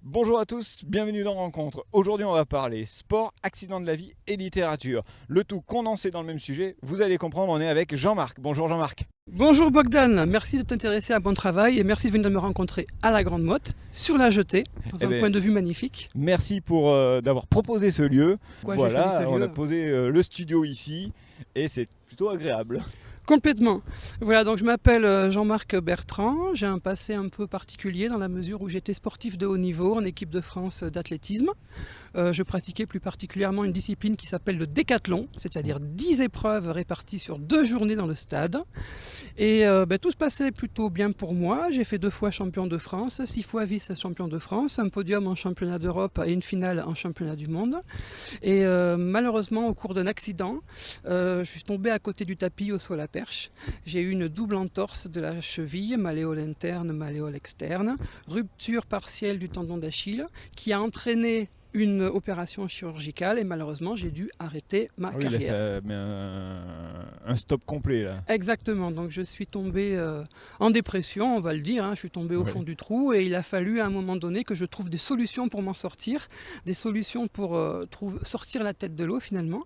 Bonjour à tous, bienvenue dans Rencontre. Aujourd'hui on va parler sport, accident de la vie et littérature. Le tout condensé dans le même sujet, vous allez comprendre, on est avec Jean-Marc. Bonjour Jean-Marc. Bonjour Bogdan, merci de t'intéresser à mon travail et merci de venir me rencontrer à la Grande Motte, sur la Jetée, dans un point de vue magnifique. Merci pour d'avoir proposé ce lieu. J'ai choisi ce lieu. On a posé le studio ici et c'est plutôt agréable. Complètement. Voilà, donc je m'appelle Jean-Marc Bertrand, j'ai un passé un peu particulier dans la mesure où j'étais sportif de haut niveau en équipe de France d'athlétisme. Je pratiquais plus particulièrement une discipline qui s'appelle le décathlon, c'est-à-dire 10 épreuves réparties sur 2 journées dans le stade. Et tout se passait plutôt bien pour moi. J'ai fait 2 fois champion de France, 6 fois vice-champion de France, un podium en championnat d'Europe et une finale en championnat du monde. Et malheureusement, au cours d'un accident, je suis tombé à côté du tapis au sol à perche. J'ai eu une double entorse de la cheville, malléole interne, malléole externe, rupture partielle du tendon d'Achille qui a entraîné une opération chirurgicale et malheureusement j'ai dû arrêter ma carrière. Oui, là ça met un stop complet là. Exactement, donc je suis tombé en dépression, on va le dire, je suis tombé au fond du trou et il a fallu à un moment donné que je trouve des solutions pour m'en sortir, des solutions pour sortir la tête de l'eau finalement.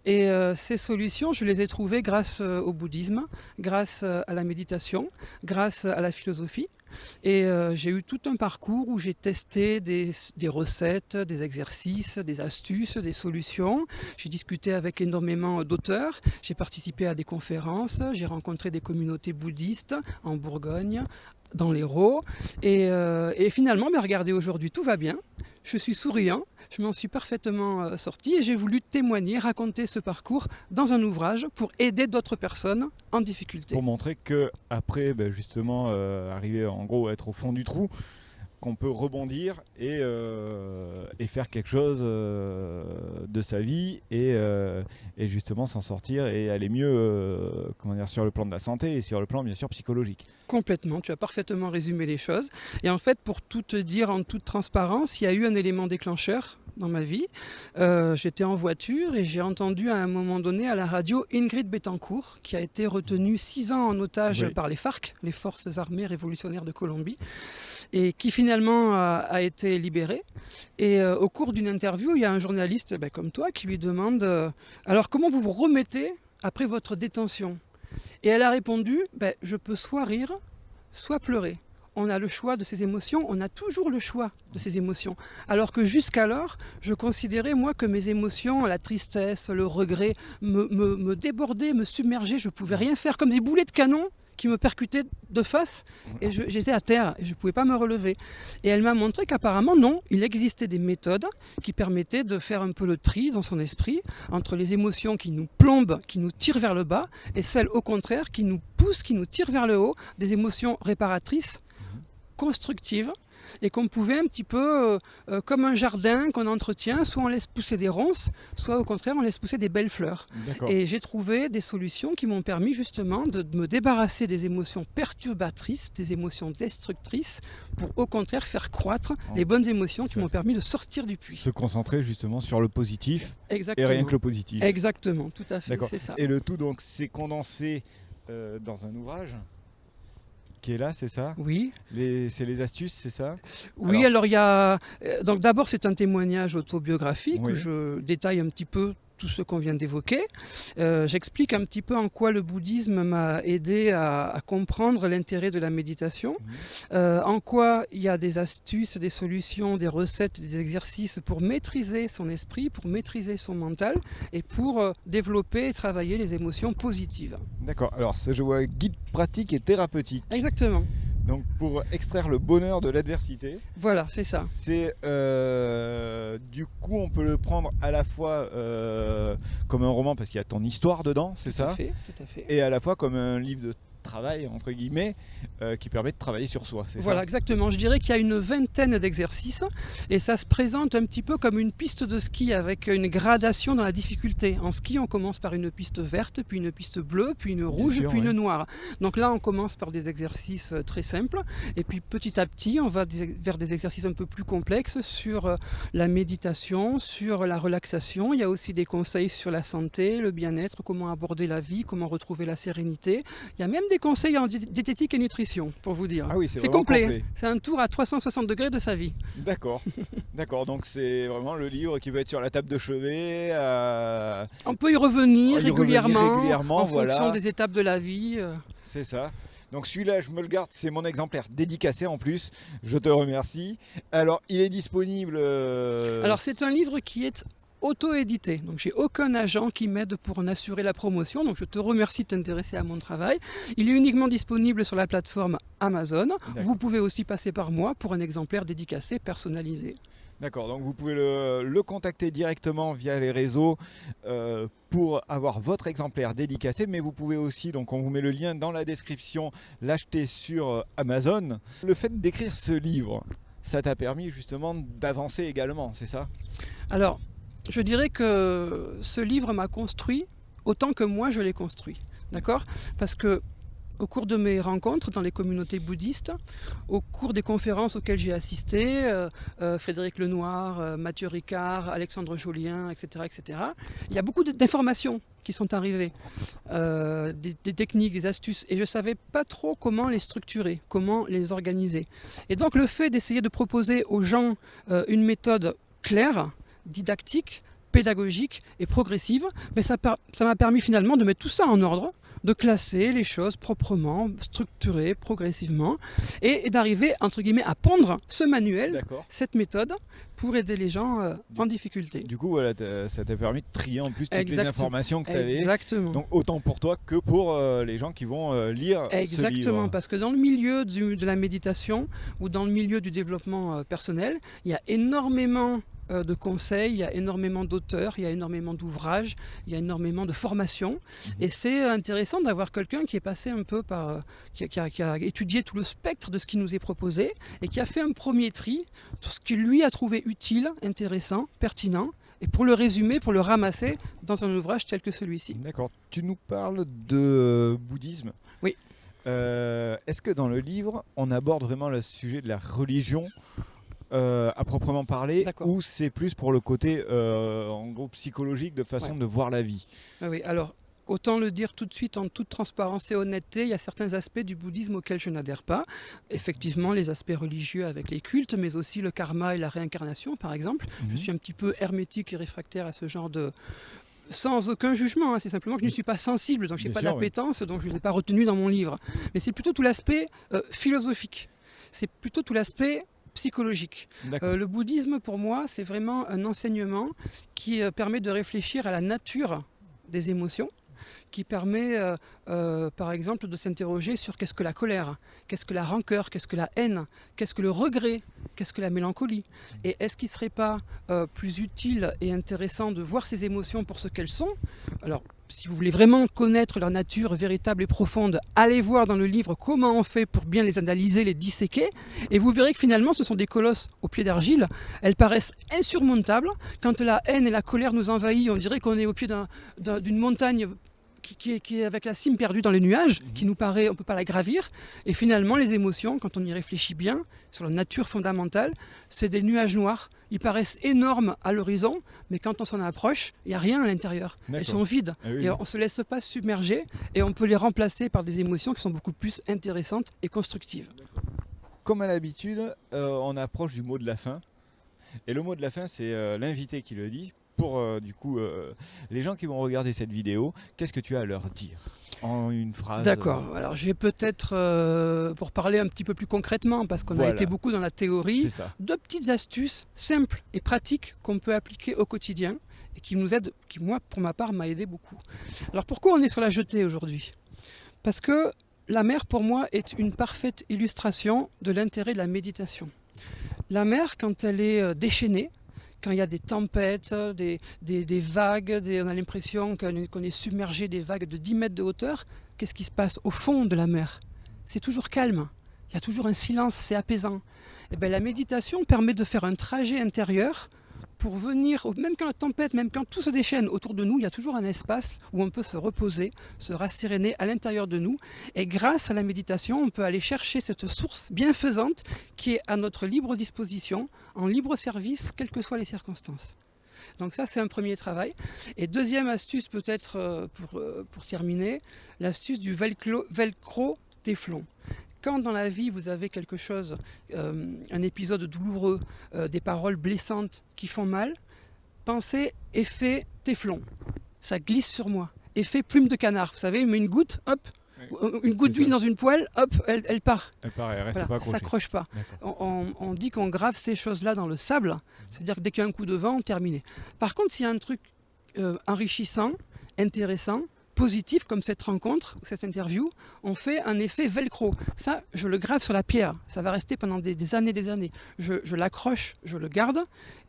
Et ces solutions, je les ai trouvées grâce au bouddhisme, grâce à la méditation, grâce à la philosophie. Et j'ai eu tout un parcours où j'ai testé des recettes, des exercices, des astuces, des solutions. J'ai discuté avec énormément d'auteurs, j'ai participé à des conférences, j'ai rencontré des communautés bouddhistes en Bourgogne, dans l'Hérault. Et finalement, regardez, aujourd'hui tout va bien, je suis souriant. Je m'en suis parfaitement sorti et j'ai voulu témoigner, raconter ce parcours dans un ouvrage pour aider d'autres personnes en difficulté. Pour montrer qu'après, justement, arriver en gros à être au fond du trou, qu'on peut rebondir et faire quelque chose de sa vie et justement s'en sortir et aller mieux sur le plan de la santé et sur le plan bien sûr psychologique. Complètement, tu as parfaitement résumé les choses. Et en fait, pour tout te dire en toute transparence, il y a eu un élément déclencheur dans ma vie. J'étais en voiture et j'ai entendu à un moment donné à la radio Ingrid Betancourt, qui a été retenue 6 ans en otage par les FARC, les Forces armées révolutionnaires de Colombie, et qui finalement a été libérée. Et au cours d'une interview, il y a un journaliste comme toi qui lui demande alors comment vous vous remettez après votre détention ? Et elle a répondu je peux soit rire, soit pleurer. On a le choix de ses émotions, on a toujours le choix de ses émotions. Alors que jusqu'alors, je considérais moi que mes émotions, la tristesse, le regret, me débordaient, me submergeaient, je ne pouvais rien faire, comme des boulets de canon qui me percutaient de face et j'étais à terre et je ne pouvais pas me relever. Et elle m'a montré qu'apparemment non, il existait des méthodes qui permettaient de faire un peu le tri dans son esprit entre les émotions qui nous plombent, qui nous tirent vers le bas et celles au contraire qui nous poussent, qui nous tirent vers le haut, des émotions réparatrices, constructives, et qu'on pouvait un petit peu, comme un jardin qu'on entretient, soit on laisse pousser des ronces, soit au contraire on laisse pousser des belles fleurs. Et j'ai trouvé des solutions qui m'ont permis justement de me débarrasser des émotions perturbatrices, des émotions destructrices, pour au contraire faire croître les bonnes émotions qui m'ont permis de sortir du puits. Se concentrer justement sur le positif. Exactement. Et rien que le positif. Exactement, tout à fait, c'est ça. Et le tout donc c'est condensé dans un ouvrage qui est là, c'est ça ? Oui. C'est les astuces, c'est ça ? Oui, alors il y a... Donc d'abord, c'est un témoignage autobiographique où je détaille un petit peu tout ce qu'on vient d'évoquer. J'explique un petit peu en quoi le bouddhisme m'a aidé à comprendre l'intérêt de la méditation, en quoi il y a des astuces, des solutions, des recettes, des exercices pour maîtriser son esprit, pour maîtriser son mental et pour développer et travailler les émotions positives. D'accord, alors je vois guide pratique et thérapeutique. Exactement. Donc pour extraire le bonheur de l'adversité. Voilà, c'est ça. C'est du coup on peut le prendre à la fois comme un roman parce qu'il y a ton histoire dedans, c'est ça ? Tout à fait. Et à la fois comme un livre de travail entre guillemets qui permet de travailler sur soi, c'est voilà, ça ? Exactement, je dirais qu'il y a une vingtaine d'exercices et ça se présente un petit peu comme une piste de ski avec une gradation dans la difficulté. En ski, on commence par une piste verte, puis une piste bleue, puis une rouge, puis une noire. Donc là, on commence par des exercices très simples et puis petit à petit, on va vers des exercices un peu plus complexes sur la méditation, sur la relaxation. Il y a aussi des conseils sur la santé, le bien-être, comment aborder la vie, comment retrouver la sérénité. Il y a même des des conseils en diététique et nutrition, pour vous dire. Ah oui, c'est C'est vraiment complet. complet. C'est un tour à 360 degrés de sa vie. D'accord. D'accord, donc c'est vraiment le livre qui peut être sur la table de chevet. On peut y revenir Y revenir régulièrement, régulièrement, en voilà. fonction des étapes de la vie. C'est ça. Donc celui-là, je me le garde, c'est mon exemplaire dédicacé en plus. Je te remercie. Alors, il est disponible. Alors c'est un livre qui est auto-édité, donc j'ai aucun agent qui m'aide pour en assurer la promotion, donc je te remercie de t'intéresser à mon travail. Il est uniquement disponible sur la plateforme Amazon. Vous pouvez aussi passer par moi pour un exemplaire dédicacé personnalisé. D'accord, donc vous pouvez le contacter directement via les réseaux pour avoir votre exemplaire dédicacé, mais vous pouvez aussi, donc on vous met le lien dans la description, l'acheter sur Amazon. Le fait d'écrire ce livre, ça t'a permis justement d'avancer également, c'est ça? Alors, je dirais que ce livre m'a construit autant que moi je l'ai construit, d'accord? Parce que au cours de mes rencontres dans les communautés bouddhistes, au cours des conférences auxquelles j'ai assisté, Frédéric Lenoir, Mathieu Ricard, Alexandre Jolien, etc., il y a beaucoup d'informations qui sont arrivées, des techniques, des astuces, et je ne savais pas trop comment les structurer, comment les organiser. Et donc le fait d'essayer de proposer aux gens une méthode claire, didactique, pédagogique et progressive, mais ça m'a permis finalement de mettre tout ça en ordre, de classer les choses proprement, structurées, progressivement, et d'arriver, entre guillemets, à pondre ce manuel, cette méthode, pour aider les gens en difficulté. Du coup, voilà, ça t'a permis de trier en plus toutes les informations que tu avais. Exactement. Donc autant pour toi que pour les gens qui vont lire ce livre. Exactement, parce que dans le milieu de la méditation ou dans le milieu du développement personnel, il y a énormément de conseils, il y a énormément d'auteurs, il y a énormément d'ouvrages, il y a énormément de formations. Et c'est intéressant d'avoir quelqu'un qui est passé un peu par... qui a étudié tout le spectre de ce qui nous est proposé et qui a fait un premier tri, tout ce qu'il lui a trouvé utile, intéressant, pertinent, et pour le résumer, pour le ramasser dans un ouvrage tel que celui-ci. D'accord. Tu nous parles de bouddhisme. Oui. Est-ce que dans le livre, on aborde vraiment le sujet de la religion à proprement parler, ou c'est plus pour le côté en gros psychologique de façon de voir la vie? Oui, alors autant le dire tout de suite en toute transparence et honnêteté, il y a certains aspects du bouddhisme auxquels je n'adhère pas. Effectivement, les aspects religieux avec les cultes, mais aussi le karma et la réincarnation, par exemple. Je suis un petit peu hermétique et réfractaire à ce genre de... Sans aucun jugement, hein. C'est simplement que je ne suis pas sensible, donc je n'ai pas d'appétence, donc je ne l'ai pas retenu dans mon livre. Mais c'est plutôt tout l'aspect philosophique. C'est plutôt tout l'aspect psychologique. Le bouddhisme, pour moi, c'est vraiment un enseignement qui permet de réfléchir à la nature des émotions, qui permet, par exemple, de s'interroger sur qu'est-ce que la colère, qu'est-ce que la rancœur, qu'est-ce que la haine, qu'est-ce que le regret, qu'est-ce que la mélancolie. Et est-ce qu'il ne serait pas plus utile et intéressant de voir ces émotions pour ce qu'elles sont? Alors, si vous voulez vraiment connaître leur nature véritable et profonde, allez voir dans le livre comment on fait pour bien les analyser, les disséquer, et vous verrez que finalement ce sont des colosses au pied d'argile. Elles paraissent insurmontables. Quand la haine et la colère nous envahissent, on dirait qu'on est au pied d'une montagne qui est avec la cime perdue dans les nuages, qui nous paraît, on ne peut pas la gravir. Et finalement, les émotions, quand on y réfléchit bien, sur la nature fondamentale, c'est des nuages noirs. Ils paraissent énormes à l'horizon, mais quand on s'en approche, il n'y a rien à l'intérieur. Elles sont vides. Et on ne se laisse pas submerger, et on peut les remplacer par des émotions qui sont beaucoup plus intéressantes et constructives. Comme à l'habitude, on approche du mot de la fin. Et le mot de la fin, c'est l'invité qui le dit. Pour du coup les gens qui vont regarder cette vidéo, qu'est-ce que tu as à leur dire en une phrase? D'accord, alors je vais peut-être, pour parler un petit peu plus concrètement, parce qu'on a été beaucoup dans la théorie, deux petites astuces simples et pratiques qu'on peut appliquer au quotidien et qui nous aident, qui moi pour ma part m'a aidé beaucoup. Alors pourquoi on est sur la jetée aujourd'hui? Parce que la mer pour moi est une parfaite illustration de l'intérêt de la méditation. La mer, quand elle est déchaînée, quand il y a des tempêtes, des vagues, on a l'impression qu'on est submergé des vagues de 10 mètres de hauteur, qu'est-ce qui se passe au fond de la mer? C'est toujours calme, il y a toujours un silence, c'est apaisant. Et bien, la méditation permet de faire un trajet intérieur pour venir, même quand la tempête, même quand tout se déchaîne autour de nous, il y a toujours un espace où on peut se reposer, se rasséréner à l'intérieur de nous. Et grâce à la méditation, on peut aller chercher cette source bienfaisante qui est à notre libre disposition, en libre service, quelles que soient les circonstances. Donc ça, c'est un premier travail. Et deuxième astuce peut-être pour terminer, l'astuce du velcro téflon. Quand dans la vie vous avez quelque chose, un épisode douloureux, des paroles blessantes qui font mal, pensez effet téflon. Ça glisse sur moi. Effet plume de canard. Vous savez, mais une goutte, hop, une goutte d'huile dans une poêle, hop, elle part. Elle part, elle reste Voilà, pas accrochée. ça accroche pas. On dit qu'on grave ces choses-là dans le sable, c'est-à-dire que dès qu'il y a un coup de vent, terminé. Par contre, s'il y a un truc enrichissant, intéressant, positif comme cette rencontre, cette interview, on fait un effet velcro. Ça, je le grave sur la pierre. Ça va rester pendant des années, des années. Je l'accroche, je le garde.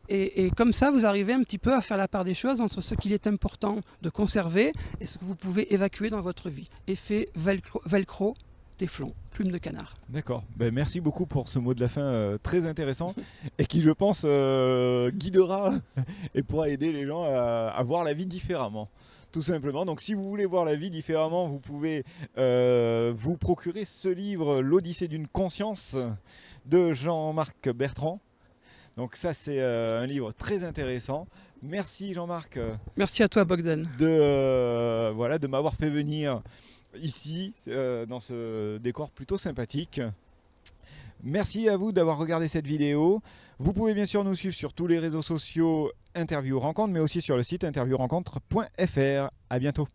Et comme ça, vous arrivez un petit peu à faire la part des choses entre ce qu'il est important de conserver et ce que vous pouvez évacuer dans votre vie. Effet velcro téflon, plume de canard. D'accord. Ben, merci beaucoup pour ce mot de la fin très intéressant et qui, je pense, guidera et pourra aider les gens à voir la vie différemment. Tout simplement. Donc si vous voulez voir la vie différemment, vous pouvez vous procurer ce livre, L'Odyssée d'une conscience de Jean-Marc Bertrand. Donc ça, c'est un livre très intéressant. Merci Jean-Marc. Merci à toi Bogdan. De m'avoir fait venir ici, dans ce décor plutôt sympathique. Merci à vous d'avoir regardé cette vidéo. Vous pouvez bien sûr nous suivre sur tous les réseaux sociaux Interview Rencontre, mais aussi sur le site interviewrencontre.fr. À bientôt.